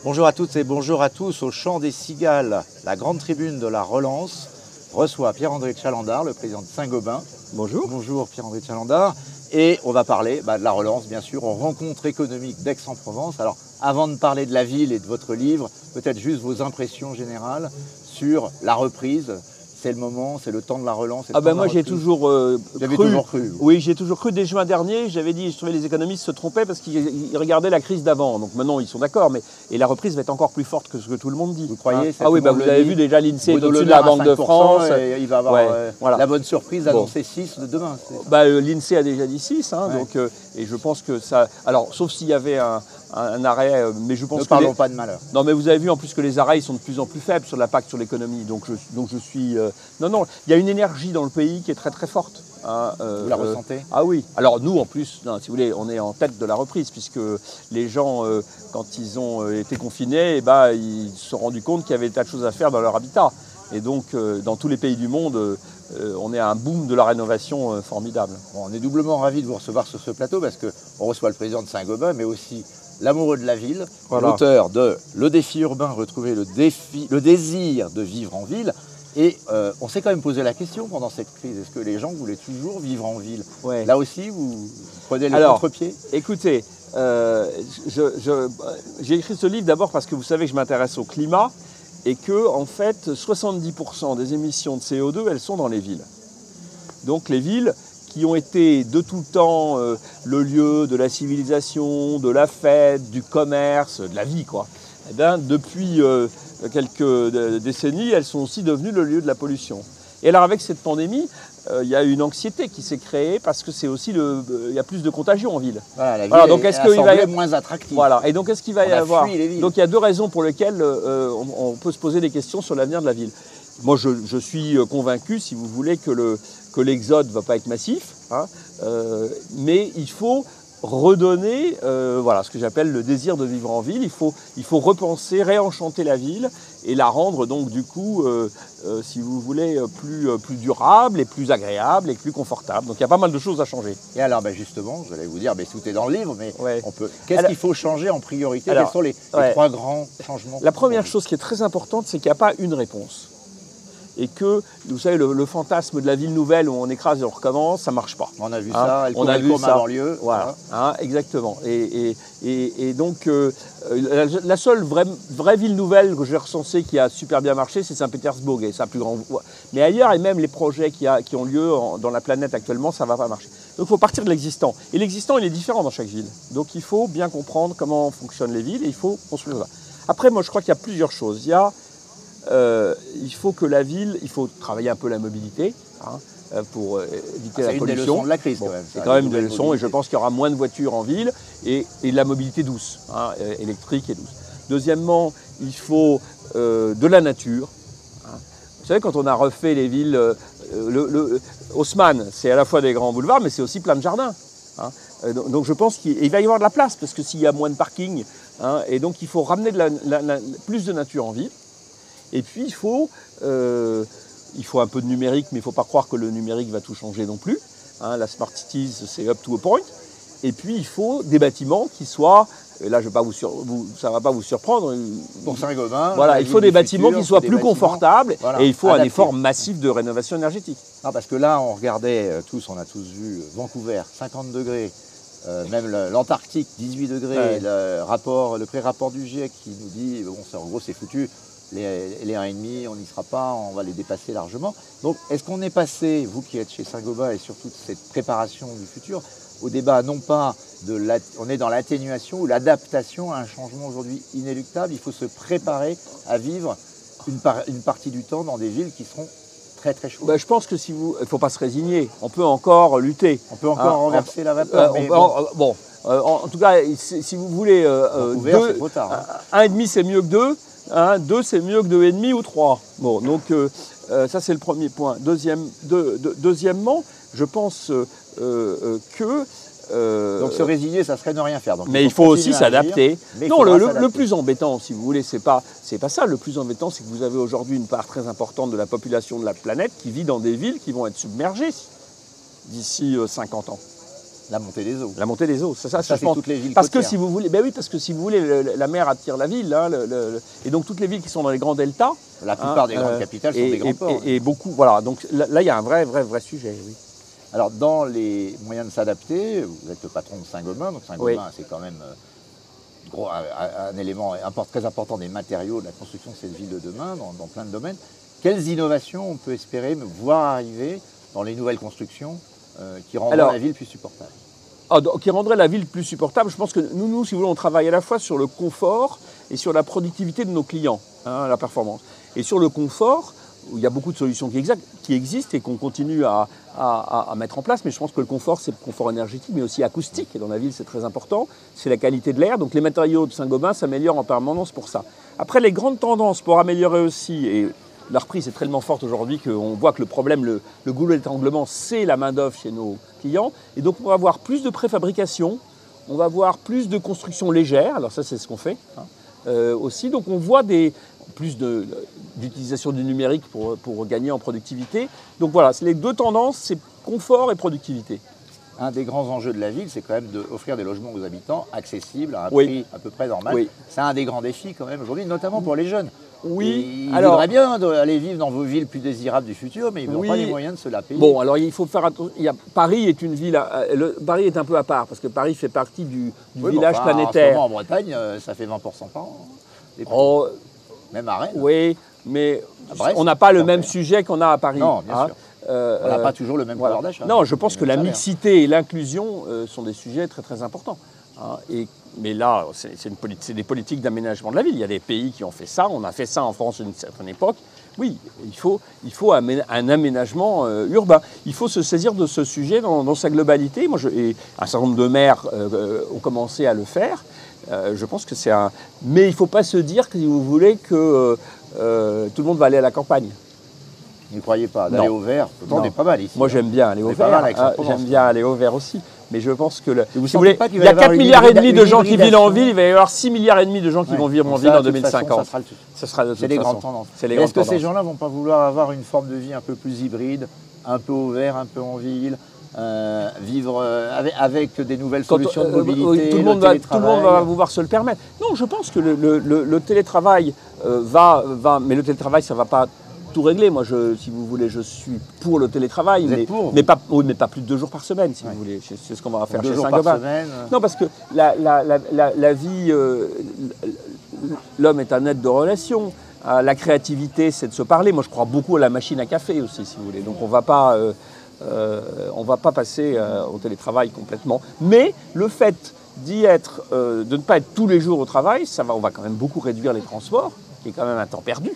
Bonjour à toutes et bonjour à tous. Au Chant des Cigales, la grande tribune de la relance reçoit Pierre-André de Chalandard, le président de Saint-Gobain. Bonjour. Bonjour Pierre-André de Chalandard. Et on va parler de la relance, bien sûr, aux rencontres économiques d'Aix-en-Provence. Alors, avant de parler de la ville et de votre livre, peut-être juste vos impressions générales sur la reprise. C'est le moment, c'est le temps de la relance. Moi j'ai toujours cru. Toujours cru. Oui, j'ai toujours cru. Dès juin dernier, j'avais dit, je trouvais les économistes se trompaient parce qu'ils regardaient la crise d'avant. Donc maintenant ils sont d'accord, et la reprise va être encore plus forte que ce que tout le monde dit. Vous croyez? Ah oui, vous avez vu déjà l'INSEE est au-dessus de la Banque de France. Il va avoir la bonne surprise d'annoncer 6 de demain. L'INSEE a déjà dit 6, et je pense que ça. Alors, sauf s'il y avait un arrêt, mais je pense ne parlons pas de malheur. Non, mais vous avez vu en plus que les arrêts ils sont de plus en plus faibles sur l'impact sur l'économie. Donc je suis. Non, il y a une énergie dans le pays qui est très très forte. Vous la ressentez? Ah oui. Alors nous en plus, si vous voulez, on est en tête de la reprise puisque les gens, quand ils ont été confinés, ils se sont rendus compte qu'il y avait des tas de choses à faire dans leur habitat. Et donc dans tous les pays du monde, on est à un boom de la rénovation formidable. Bon, on est doublement ravis de vous recevoir sur ce plateau parce qu'on reçoit le président de Saint-Gobain, mais aussi l'amoureux de la ville, l'auteur de Le défi urbain, retrouver le désir de vivre en ville. Et on s'est quand même posé la question pendant cette crise, est-ce que les gens voulaient toujours vivre en ville? Là aussi, vous prenez le contre-pied? Écoutez, j'ai écrit ce livre d'abord parce que vous savez que je m'intéresse au climat et que, en fait, 70% des émissions de CO2, elles sont dans les villes. Donc les villes qui ont été de tout temps le lieu de la civilisation, de la fête, du commerce, de la vie, quoi. Eh bien, depuis quelques décennies, elles sont aussi devenues le lieu de la pollution. Et alors avec cette pandémie, il y a une anxiété qui s'est créée parce que c'est aussi il y a plus de contagion en ville. La ville donc est-ce qu'il va y avoir moins attractive. Et donc est-ce qu'il va y avoir? Donc il y a deux raisons pour lesquelles on peut se poser des questions sur l'avenir de la ville. Moi, je suis convaincu, si vous voulez, que l'exode ne va pas être massif, mais il faut redonner ce que j'appelle le désir de vivre en ville. Il faut repenser, réenchanter la ville et la rendre donc du coup, si vous voulez, plus durable et plus agréable et plus confortable. Donc il y a pas mal de choses à changer. Et alors justement, je vais vous dire, tout est dans le livre, mais qu'est-ce qu'il faut changer en priorité? Quels sont les 3 grands changements? La première chose qui est très importante, c'est qu'il n'y a pas une réponse. Et que, vous savez, le fantasme de la ville nouvelle où on écrase et on recommence, ça ne marche pas. On a vu ça, on a vu ça en banlieue. Voilà, exactement. Et donc, la seule vraie ville nouvelle que j'ai recensée qui a super bien marché, c'est Saint-Pétersbourg et sa plus grande. Mais ailleurs, et même les projets qui ont lieu dans la planète actuellement, ça ne va pas marcher. Donc, il faut partir de l'existant. Et l'existant, il est différent dans chaque ville. Donc, il faut bien comprendre comment fonctionnent les villes et il faut construire ça. Après, moi, je crois qu'il y a plusieurs choses. Il faut que la ville, il faut travailler un peu la mobilité pour éviter la pollution. C'est une des leçons de la crise quand même. C'est quand même des leçons et je pense qu'il y aura moins de voitures en ville et de la mobilité douce, électrique et douce. Deuxièmement, il faut de la nature. Vous savez, quand on a refait les villes, Haussmann, c'est à la fois des grands boulevards, mais c'est aussi plein de jardins. Donc je pense qu'il va y avoir de la place parce que s'il y a moins de parking, et donc il faut ramener plus de nature en ville. Et puis, il faut un peu de numérique, mais il ne faut pas croire que le numérique va tout changer non plus. La Smart Cities, c'est up to a point. Et puis, il faut des bâtiments qui soient, et là, ça ne va pas vous surprendre. Pour Saint-Gobain. Il faut des bâtiments qui soient plus confortables et il faut un effort massif de rénovation énergétique. Parce que là, on regardait on a tous vu Vancouver, 50 degrés. Même l'Antarctique, 18 degrés. Le pré-rapport du GIEC qui nous dit, en gros, c'est foutu. Les 1,5, on n'y sera pas, on va les dépasser largement. Donc, est-ce qu'on est passé, vous qui êtes chez Saint-Gobain et sur toute cette préparation du futur, au débat non pas on est dans l'atténuation ou l'adaptation à un changement aujourd'hui inéluctable, il faut se préparer à vivre une partie du temps dans des villes qui seront très très chaudes. Je pense que il ne faut pas se résigner, on peut encore lutter. On peut encore renverser la vapeur. En tout cas, si vous voulez, 1,5 c'est mieux que 2. 2 c'est mieux que 2,5 ou 3. Donc ça c'est le premier point. Deuxièmement, je pense que... donc se résigner, ça serait ne rien faire. Donc, mais il faut aussi s'adapter. Non, le plus embêtant, si vous voulez, c'est pas ça. Le plus embêtant, c'est que vous avez aujourd'hui une part très importante de la population de la planète qui vit dans des villes qui vont être submergées d'ici 50 ans. La montée des eaux. La montée des eaux, ça c'est je pense. toutes les villes Parce que côtières. si vous voulez, ben oui, parce que si vous voulez, la mer attire la ville, hein, et donc toutes les villes qui sont dans les grands deltas. La plupart des grandes capitales sont des grands ports. Et beaucoup, voilà. Donc là, il y a un vrai sujet, oui. Alors, dans les moyens de s'adapter, vous êtes le patron de Saint-Gobain, donc Saint-Gobain, c'est quand même un élément très important des matériaux de la construction de cette ville de demain, dans plein de domaines. Quelles innovations on peut espérer voir arriver dans les nouvelles constructions qui rendront la ville plus supportable? Qui rendrait la ville plus supportable. Je pense que nous, si vous voulez, on travaille à la fois sur le confort et sur la productivité de nos clients, hein, la performance. Et sur le confort, où il y a beaucoup de solutions qui existent et qu'on continue à mettre en place, mais je pense que le confort, c'est le confort énergétique, mais aussi acoustique. Et dans la ville, c'est très important. C'est la qualité de l'air. Donc les matériaux de Saint-Gobain s'améliorent en permanence pour ça. Après, les grandes tendances pour améliorer aussi, et la reprise est tellement forte aujourd'hui qu'on voit que le problème, le goulot d'étranglement, c'est la main-d'œuvre chez nos clients. Et donc, on va avoir plus de préfabrication, on va avoir plus de construction légère. Alors ça, c'est ce qu'on fait aussi. Donc, on voit plus d'utilisation du numérique pour gagner en productivité. Donc voilà, les deux tendances, c'est confort et productivité. Un des grands enjeux de la ville, c'est quand même d'offrir des logements aux habitants accessibles à un prix à peu près normal. Oui. C'est un des grands défis quand même aujourd'hui, notamment pour les jeunes. Oui. Ils voudraient bien aller vivre dans vos villes plus désirables du futur, mais ils n'ont pas les moyens de se la payer. Bon, alors il faut faire attention. Paris est une ville. Paris est un peu à part, parce que Paris fait partie du village planétaire. En Bretagne, ça fait 20% par an. Même à Rennes. Oui, mais on n'a pas le même sujet qu'on a à Paris. Non, bien sûr. On n'a pas toujours le même pouvoir d'achat. Non, je pense que la mixité et l'inclusion sont des sujets très très importants. Mais là, c'est des politiques d'aménagement de la ville. Il y a des pays qui ont fait ça. On a fait ça en France à une certaine époque. Oui, il faut un aménagement urbain. Il faut se saisir de ce sujet dans sa globalité. Et un certain nombre de maires ont commencé à le faire. Je pense que c'est un... Mais il ne faut pas se dire, si vous voulez, que tout le monde va aller à la campagne. Vous ne croyez pas d'aller au vert? Pourtant, on est pas mal ici. Moi, j'aime bien aller au vert. J'aime bien aller au vert aussi. Mais je pense que si vous voulez, il y a 4,5 milliards de gens qui vivent en ville, il va y avoir 6,5 milliards de gens qui vont vivre en ville en 2050. C'est les grandes tendances. Est-ce que ces gens-là ne vont pas vouloir avoir une forme de vie un peu plus hybride, un peu au vert, un peu en ville, vivre avec des nouvelles solutions de mobilité? Tout le monde va pouvoir se le permettre. Non, je pense que le télétravail mais le télétravail, ça ne va pas tout régler. Moi, si vous voulez, je suis pour le télétravail, mais pas plus de 2 jours par semaine, si vous voulez. C'est ce qu'on va faire chez Saint-Gobain. Non, parce que la vie, l'homme est un être de relation. La créativité, c'est de se parler. Moi, je crois beaucoup à la machine à café aussi, si vous voulez. Donc, on va pas passer au télétravail complètement. Mais le fait d'y être, de ne pas être tous les jours au travail, on va quand même beaucoup réduire les transports, qui est quand même un temps perdu.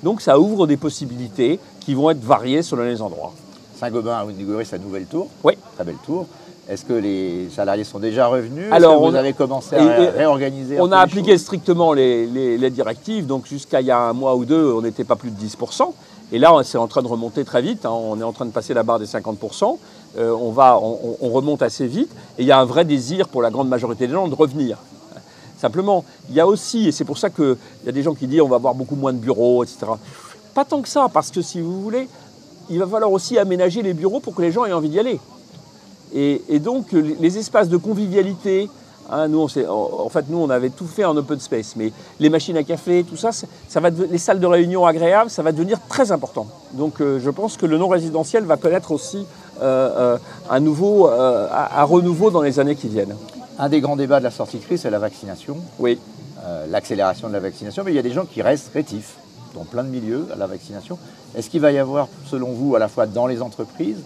Donc ça ouvre des possibilités qui vont être variées selon les endroits. Saint-Gobain a inauguré sa nouvelle tour. Oui. Très belle tour. Est-ce que les salariés sont déjà revenus? Alors, vous avez commencé à réorganiser? On a appliqué strictement les directives. Donc jusqu'à il y a 1 mois ou 2, on n'était pas plus de 10%. Et là, c'est en train de remonter très vite. On est en train de passer la barre des 50%. On remonte assez vite. Et il y a un vrai désir pour la grande majorité des gens de revenir. Simplement, il y a aussi, et c'est pour ça qu'il y a des gens qui disent on va avoir beaucoup moins de bureaux, etc. Pas tant que ça, parce que si vous voulez, il va falloir aussi aménager les bureaux pour que les gens aient envie d'y aller. Et donc, les espaces de convivialité, nous, on avait tout fait en open space, mais les machines à café, tout ça, les salles de réunion agréables, ça va devenir très important. Donc, je pense que le non-résidentiel va connaître aussi un renouveau dans les années qui viennent. Un des grands débats de la sortie de crise, c'est la vaccination. Oui. L'accélération de la vaccination, mais il y a des gens qui restent rétifs dans plein de milieux à la vaccination. Est-ce qu'il va y avoir, selon vous, à la fois dans les entreprises,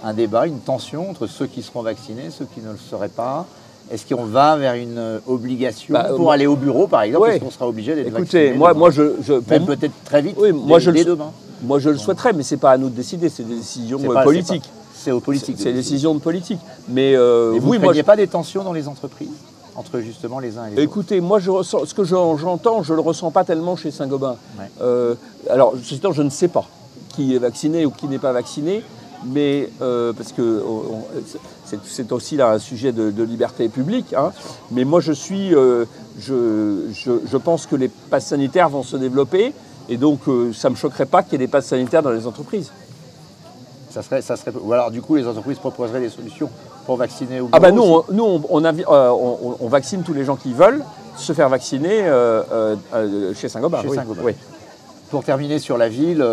un débat, une tension entre ceux qui seront vaccinés, ceux qui ne le seraient pas? Est-ce qu'on va vers une obligation pour aller au bureau, par exemple? Est-ce qu'on sera obligé d'être vacciné? Écoutez, moi même peut-être très vite, dès demain. Moi, je le souhaiterais, mais ce n'est pas à nous de décider, c'est des décisions politiques. C'est aux politiques. C'est des décisions de politique. Mais vous ne craignez pas des tensions dans les entreprises entre justement les uns et les autres? Écoutez, moi, ce que j'entends, je ne le ressens pas tellement chez Saint-Gobain. Ouais. Alors, je ne sais pas qui est vacciné ou qui n'est pas vacciné, mais parce que c'est aussi là un sujet de liberté publique. Mais moi, je pense que les passes sanitaires vont se développer, et donc ça ne me choquerait pas qu'il y ait des passes sanitaires dans les entreprises. Ça serait, ou alors du coup les entreprises proposeraient des solutions pour vacciner au bureau. Ah ben on vaccine tous les gens qui veulent se faire vacciner chez Saint-Gobain. Chez Saint-Gobain. Oui. Pour terminer sur la ville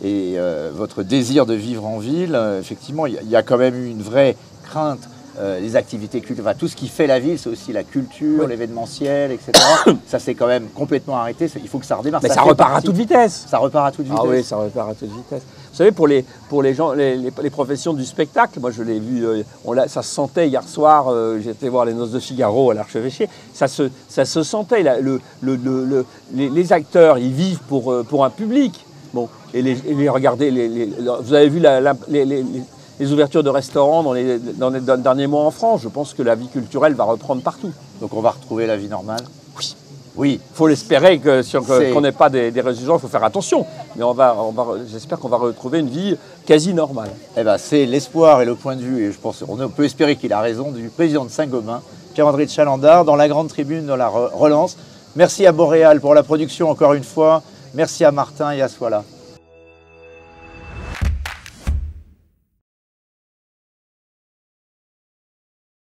et votre désir de vivre en ville, effectivement, il y a quand même eu une vraie crainte. Les activités culturelles, tout ce qui fait la ville, c'est aussi la culture, l'événementiel, etc. Ça s'est quand même complètement arrêté. Il faut que ça redémarre. Mais ça repart à toute vitesse. Ça repart à toute vitesse. Ah oui, ça repart à toute vitesse. Vous savez, pour les gens, les professions du spectacle, moi je l'ai vu, ça se sentait hier soir. J'étais voir les Noces de Figaro à l'Archevêché. Ça se sentait. Les acteurs, ils vivent pour un public. Bon, et regardez, vous avez vu les ouvertures de restaurants dans les derniers mois en France. Je pense que la vie culturelle va reprendre partout. Donc on va retrouver la vie normale. Oui. Oui. Il faut l'espérer qu'on n'ait pas des résultats, il faut faire attention. Mais j'espère qu'on va retrouver une vie quasi normale. Eh ben, c'est l'espoir et le point de vue, et je pense qu'on peut espérer qu'il a raison, du président de Saint-Gobain, Pierre-André de Chalandard, dans la grande tribune de la relance. Merci à Boréal pour la production encore une fois. Merci à Martin et à Soila.